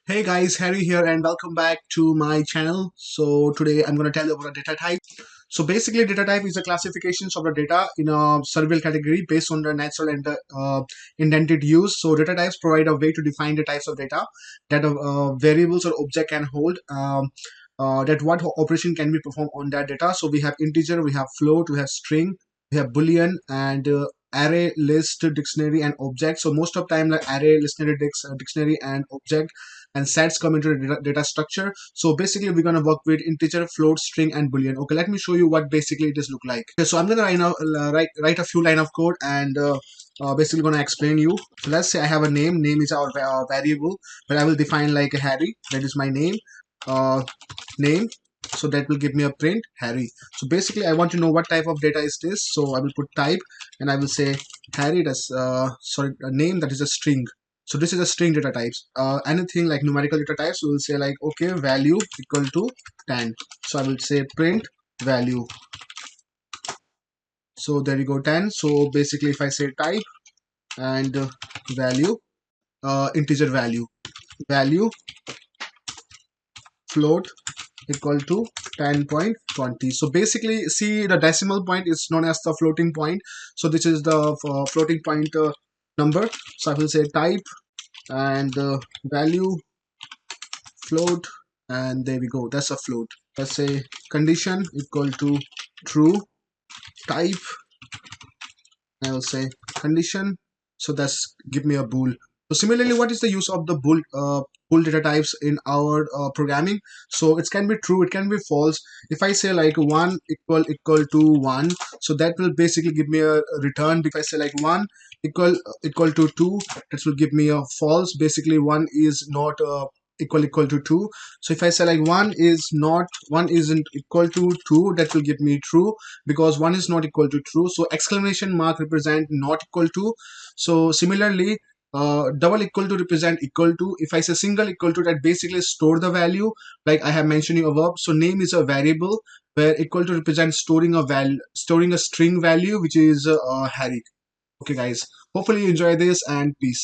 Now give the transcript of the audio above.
Hey guys, Harry here and welcome back to my channel. So today I'm going to tell you about a data type. So basically data type is a classifications of the data in a survey category based on the natural and intended use. So data types provide a way to define the types of data that variables or object can hold. That what operation can be performed on that data. So we have integer, we have float, we have string, we have boolean and array, list, dictionary and object. So most of time like array, dictionary and object and sets come into the data structure. So basically we're going to work with integer, float, string and boolean. Okay, let me show you what basically it is look like. Okay, so I'm going to write a few line of code and basically going to explain you. So let's say I have a name is our variable, but I will define like a Harry, that is my uh, name. So that will give me a print Harry. So basically I want to know what type of data is this, so I will put type and I will say Harry, that's sorry, a name, that is a string. So this is a string data types. Anything like numerical data types, we will say like, okay, value equal to 10. So I will say print value. So there you go, 10. So basically if I say type and value, integer value float equal to 10.20. So basically see, the decimal point is known as the floating point. So this is the floating point number. So I will say type and value float, and there we go, that's a float. Let's say condition equal to true, type, I will say condition, so that's give me a bool. So similarly, what is the use of the bool data types in our programming? So it can be true, it can be false. If I say like 1 equal to 1, so that will basically give me a return. If I say like 1 equal to 2, that will give me a false. Basically 1 is not equal to 2. So if I say like 1 isn't equal to 2, that will give me true, because 1 is not equal to true. So exclamation mark represent not equal to. So similarly, double equal to represent equal to. If I say single equal to, that basically store the value, like I have mentioned you above. So name is a variable where equal to represents storing a string value, which is Harry. Okay guys, hopefully you enjoy this and peace.